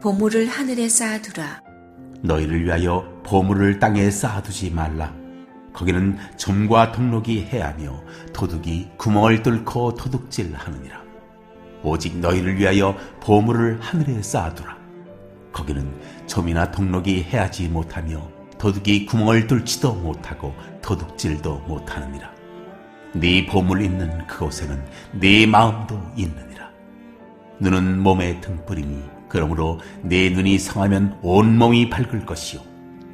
보물을 하늘에 쌓아두라. 너희를 위하여 보물을 땅에 쌓아두지 말라. 거기는 점과 동록이 해하며 도둑이 구멍을 뚫고 도둑질하느니라. 오직 너희를 위하여 보물을 하늘에 쌓아두라. 거기는 점이나 동록이 해하지 못하며 도둑이 구멍을 뚫지도 못하고 도둑질도 못하느니라. 네 보물 있는 그곳에는 네 마음도 있느니라. 눈은 몸의 등불이니 그러므로 네 눈이 성하면 온몸이 밝을 것이요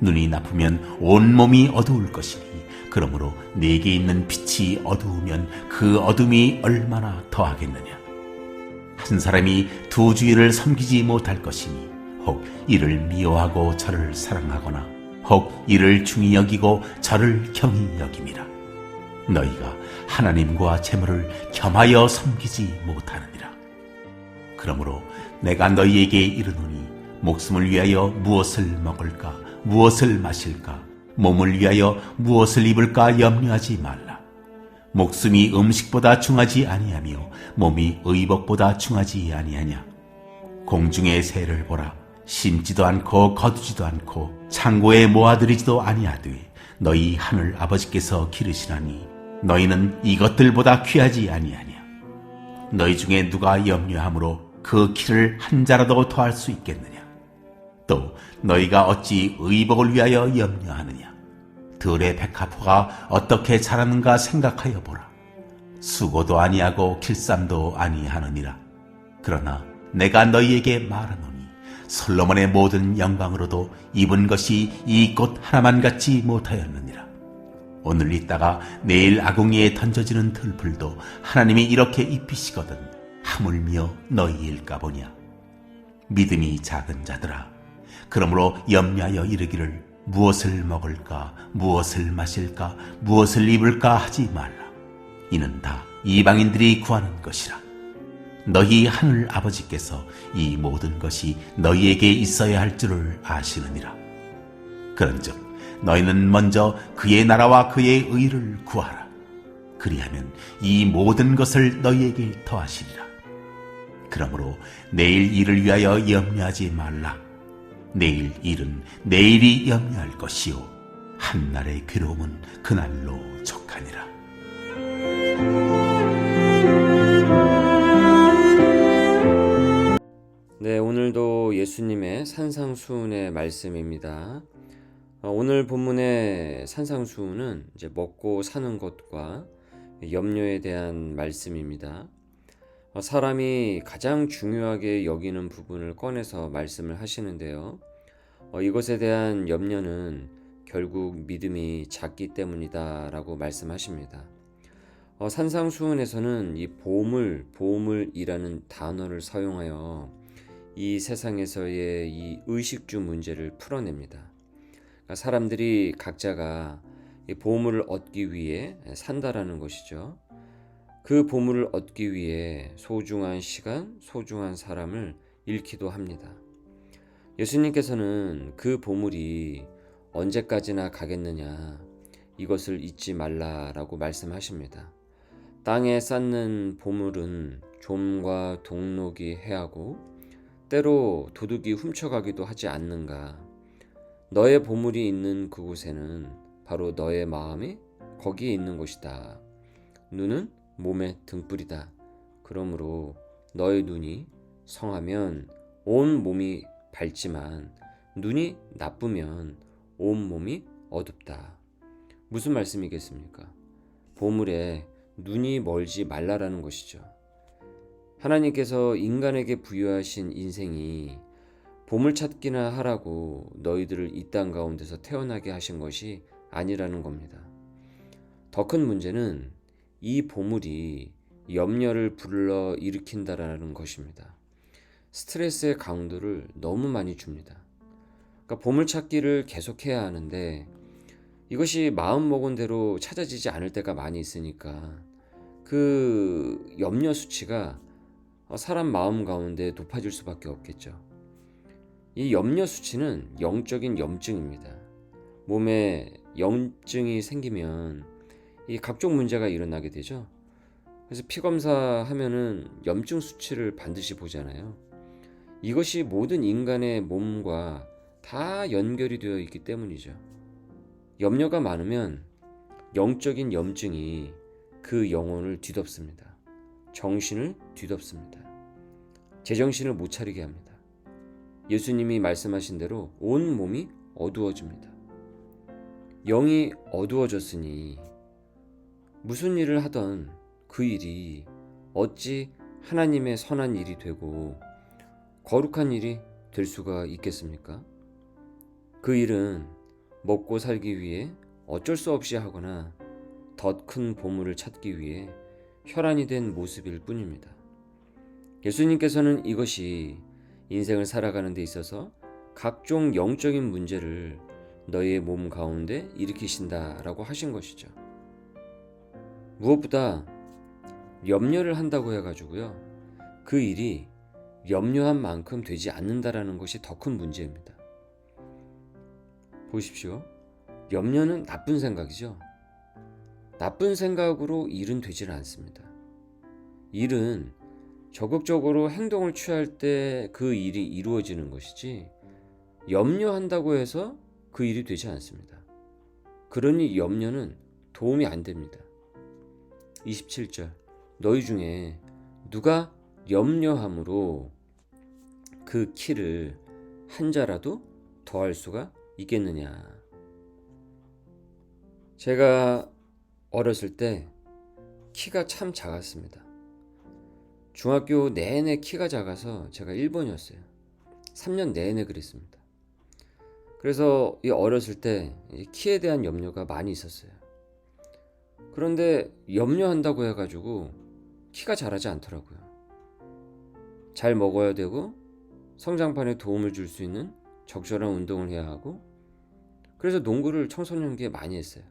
눈이 나쁘면 온몸이 어두울 것이니 그러므로 네게 있는 빛이 어두우면 그 어둠이 얼마나 더하겠느냐. 한 사람이 두 주인을 섬기지 못할 것이니 혹 이를 미워하고 저를 사랑하거나 혹 이를 중히 여기고 저를 경히 여김이라. 너희가 하나님과 재물을 겸하여 섬기지 못하느니라. 그러므로 내가 너희에게 이르노니 목숨을 위하여 무엇을 먹을까 무엇을 마실까 몸을 위하여 무엇을 입을까 염려하지 말라. 목숨이 음식보다 중하지 아니하며 몸이 의복보다 중하지 아니하냐. 공중의 새를 보라. 심지도 않고 거두지도 않고 창고에 모아들이지도 아니하되 너희 하늘 아버지께서 기르시나니 너희는 이것들보다 귀하지 아니하냐. 너희 중에 누가 염려함으로 그 키를 한 자라도 더할 수 있겠느냐. 또 너희가 어찌 의복을 위하여 염려하느냐. 들의 백합화가 어떻게 자라는가 생각하여 보라. 수고도 아니하고 길쌈도 아니하느니라. 그러나 내가 너희에게 말하노니 솔로몬의 모든 영광으로도 입은 것이 이 꽃 하나만 같지 못하였느니라. 오늘 있다가 내일 아궁이에 던져지는 들풀도 하나님이 이렇게 입히시거든 하물며 너희일까 보냐. 믿음이 작은 자들아, 그러므로 염려하여 이르기를 무엇을 먹을까 무엇을 마실까 무엇을 입을까 하지 말라. 이는 다 이방인들이 구하는 것이라. 너희 하늘 아버지께서 이 모든 것이 너희에게 있어야 할 줄을 아시느니라. 그런즉 너희는 먼저 그의 나라와 그의 의를 구하라. 그리하면 이 모든 것을 너희에게 더하시리라. 그러므로 내일 일을 위하여 염려하지 말라. 내일 일은 내일이 염려할 것이요 한날의 괴로움은 그날로 족하니라. 네, 오늘도 예수님의 산상수훈의 말씀입니다. 오늘 본문의 산상수훈은 이제 먹고 사는 것과 염려에 대한 말씀입니다. 사람이 가장 중요하게 여기는 부분을 꺼내서 말씀을 하시는데요. 이것에 대한 염려는 결국 믿음이 작기 때문이다 라고 말씀하십니다. 산상수훈에서는 이 보물이라는 단어를 사용하여 이 세상에서의 이 의식주 문제를 풀어냅니다. 그러니까 사람들이 각자가 이 보물을 얻기 위해 산다라는 것이죠. 그 보물을 얻기 위해 소중한 시간, 소중한 사람을 잃기도 합니다. 예수님께서는 그 보물이 언제까지나 가겠느냐, 이것을 잊지 말라라고 말씀하십니다. 땅에 쌓는 보물은 좀과 동록이 해하고 때로 도둑이 훔쳐가기도 하지 않는가. 너의 보물이 있는 그곳에는 바로 너의 마음이 거기에 있는 것이다. 눈은 몸의 등불이다. 그러므로 너의 눈이 성하면 온 몸이 밝지만 눈이 나쁘면 온 몸이 어둡다. 무슨 말씀이겠습니까? 보물에 눈이 멀지 말라라는 것이죠. 하나님께서 인간에게 부여하신 인생이 보물찾기나 하라고 너희들을 이 땅 가운데서 태어나게 하신 것이 아니라는 겁니다. 더 큰 문제는 이 보물이 염려를 불러 일으킨다라는 것입니다. 스트레스의 강도를 너무 많이 줍니다. 그러니까 보물찾기를 계속해야 하는데 이것이 마음먹은 대로 찾아지지 않을 때가 많이 있으니까 그 염려 수치가 사람 마음 가운데 높아질 수밖에 없겠죠. 이 염려 수치는 영적인 염증입니다. 몸에 염증이 생기면 이 각종 문제가 일어나게 되죠. 그래서 피검사 하면은 염증 수치를 반드시 보잖아요. 이것이 모든 인간의 몸과 다 연결이 되어 있기 때문이죠. 염려가 많으면 영적인 염증이 그 영혼을 뒤덮습니다. 정신을 뒤덮습니다. 제정신을 못 차리게 합니다. 예수님이 말씀하신 대로 온 몸이 어두워집니다. 영이 어두워졌으니 무슨 일을 하던 그 일이 어찌 하나님의 선한 일이 되고 거룩한 일이 될 수가 있겠습니까? 그 일은 먹고 살기 위해 어쩔 수 없이 하거나 더 큰 보물을 찾기 위해 혈안이 된 모습일 뿐입니다. 예수님께서는 이것이 인생을 살아가는 데 있어서 각종 영적인 문제를 너희의 몸 가운데 일으키신다라고 하신 것이죠. 무엇보다 염려를 한다고 해가지고요, 그 일이 염려한 만큼 되지 않는다라는 것이 더 큰 문제입니다. 보십시오. 염려는 나쁜 생각이죠. 나쁜 생각으로 일은 되지는 않습니다. 일은 적극적으로 행동을 취할 때 그 일이 이루어지는 것이지, 염려한다고 해서 그 일이 되지 않습니다. 그러니 염려는 도움이 안 됩니다. 27절, 너희 중에 누가 염려함으로 그 키를 한 자라도 더할 수가 있겠느냐. 제가 어렸을 때 키가 참 작았습니다. 중학교 내내 키가 작아서 제가 1번이었어요. 3년 내내 그랬습니다. 그래서 어렸을 때 키에 대한 염려가 많이 있었어요. 그런데 염려한다고 해가지고 키가 자라지 않더라고요. 잘 먹어야 되고 성장판에 도움을 줄 수 있는 적절한 운동을 해야 하고, 그래서 농구를 청소년기에 많이 했어요.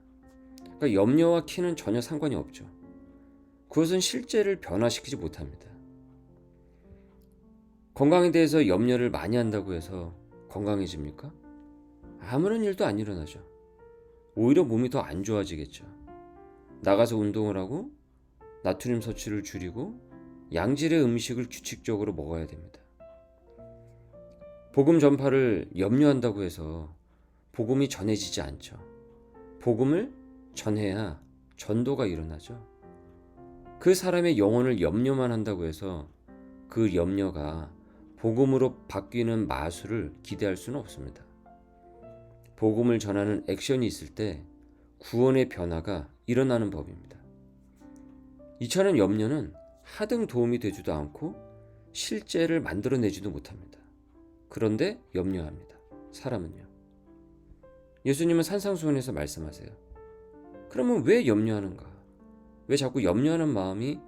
그러니까 염려와 키는 전혀 상관이 없죠. 그것은 실제를 변화시키지 못합니다. 건강에 대해서 염려를 많이 한다고 해서 건강해집니까? 아무런 일도 안 일어나죠. 오히려 몸이 더 안 좋아지겠죠. 나가서 운동을 하고 나트륨 섭취를 줄이고 양질의 음식을 규칙적으로 먹어야 됩니다. 복음 전파를 염려한다고 해서 복음이 전해지지 않죠. 복음을 전해야 전도가 일어나죠. 그 사람의 영혼을 염려만 한다고 해서 그 염려가 복음으로 바뀌는 마술을 기대할 수는 없습니다. 복음을 전하는 액션이 있을 때 구원의 변화가 일어나는 법입니다. 이처럼 염려는 하등 도움이 되지도 않고 실제를 만들어내지도 못합니다. 그런데 염려합니다. 사람은요. 예수님은 산상수훈에서 말씀하세요. 그러면 왜 염려하는가? 왜 자꾸 염려하는 마음이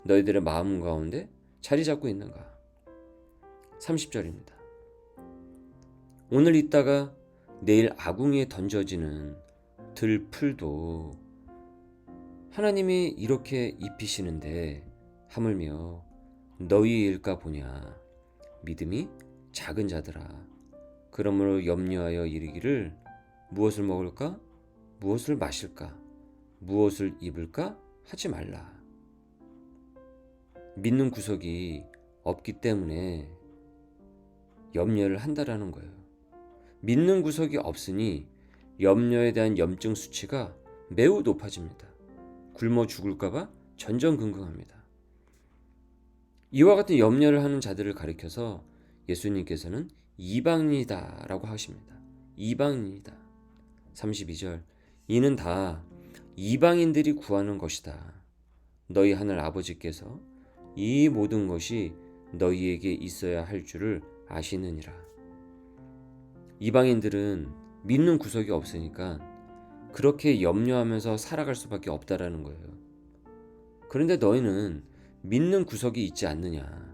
너희들의 마음 가운데 자리 잡고 있는가? 30절입니다. 오늘 있다가 내일 아궁이에 던져지는 들풀도 하나님이 이렇게 입히시는데 하물며 너희 일까 보냐. 믿음이 작은 자들아. 그러므로 염려하여 이르기를 무엇을 먹을까? 무엇을 마실까? 무엇을 입을까? 하지 말라. 믿는 구석이 없기 때문에 염려를 한다라는 거예요. 믿는 구석이 없으니 염려에 대한 염증 수치가 매우 높아집니다. 굶어 죽을까봐 전전긍긍합니다. 이와 같은 염려를 하는 자들을 가리켜서 예수님께서는 이방인이다 라고 하십니다. 이방인이다. 32절, 이는 다 이방인들이 구하는 것이다. 너희 하늘 아버지께서 이 모든 것이 너희에게 있어야 할 줄을 아시느니라. 이방인들은 믿는 구석이 없으니까 그렇게 염려하면서 살아갈 수밖에 없다라는 거예요. 그런데 너희는 믿는 구석이 있지 않느냐?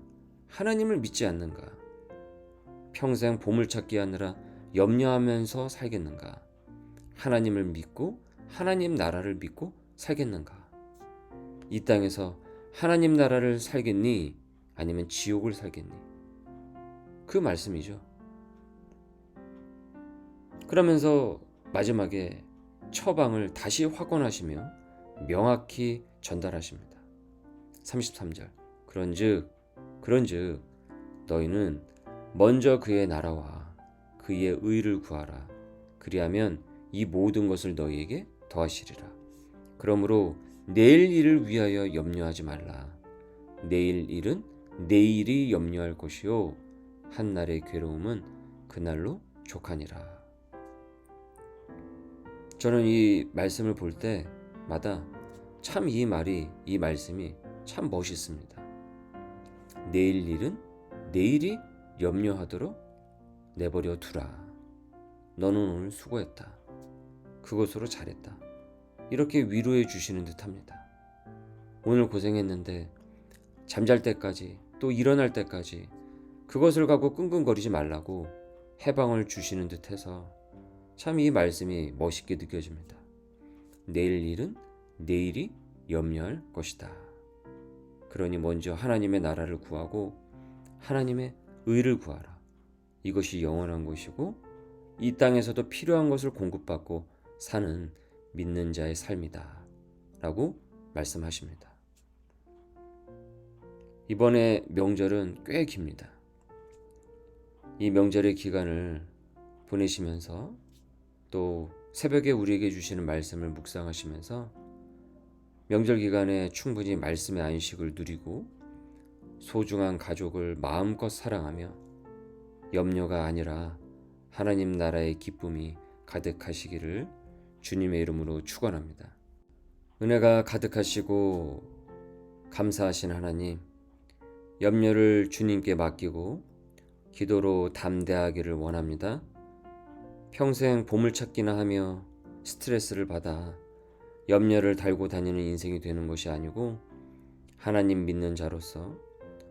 하나님을 믿지 않는가? 평생 보물찾기 하느라 염려하면서 살겠는가? 하나님을 믿고 하나님 나라를 믿고 살겠는가? 이 땅에서 하나님 나라를 살겠니? 아니면 지옥을 살겠니? 그 말씀이죠. 그러면서 마지막에 처방을 다시 확언하시며 명확히 전달하십니다. 33절, 그런즉 너희는 먼저 그의 나라와 그의 의를 구하라. 그리하면 이 모든 것을 너희에게 더하시리라. 그러므로 내일 일을 위하여 염려하지 말라. 내일 일은 내일이 염려할 것이요 한 날의 괴로움은 그날로 족하니라. 저는 이 말씀을 볼 때마다 참 이 말씀이 참 멋있습니다. 내일 일은 내일이 염려하도록 내버려 두라. 너는 오늘 수고했다. 그것으로 잘했다. 이렇게 위로해 주시는 듯합니다. 오늘 고생했는데 잠잘 때까지 또 일어날 때까지 그것을 갖고 끙끙거리지 말라고 해방을 주시는 듯해서 참 이 말씀이 멋있게 느껴집니다. 내일 일은 내일이 염려할 것이다. 그러니 먼저 하나님의 나라를 구하고 하나님의 의를 구하라. 이것이 영원한 것이고 이 땅에서도 필요한 것을 공급받고 사는 믿는 자의 삶이다 라고 말씀하십니다. 이번에 명절은 꽤 깁니다. 이 명절의 기간을 보내시면서 또 새벽에 우리에게 주시는 말씀을 묵상하시면서 명절 기간에 충분히 말씀의 안식을 누리고 소중한 가족을 마음껏 사랑하며 염려가 아니라 하나님 나라의 기쁨이 가득하시기를 주님의 이름으로 축원합니다. 은혜가 가득하시고 감사하신 하나님, 염려를 주님께 맡기고 기도로 담대하기를 원합니다. 평생 보물찾기나 하며 스트레스를 받아 염려를 달고 다니는 인생이 되는 것이 아니고 하나님 믿는 자로서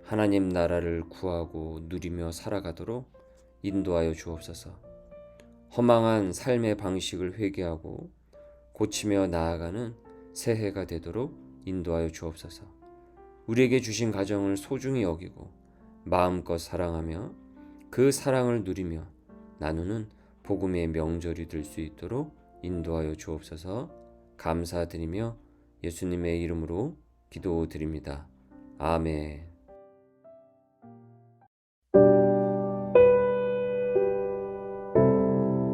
하나님 나라를 구하고 누리며 살아가도록 인도하여 주옵소서. 허망한 삶의 방식을 회개하고 고치며 나아가는 새해가 되도록 인도하여 주옵소서. 우리에게 주신 가정을 소중히 여기고 마음껏 사랑하며 그 사랑을 누리며 나누는 복음의 명절이 될 수 있도록 인도하여 주옵소서. 감사드리며 예수님의 이름으로 기도드립니다. 아멘.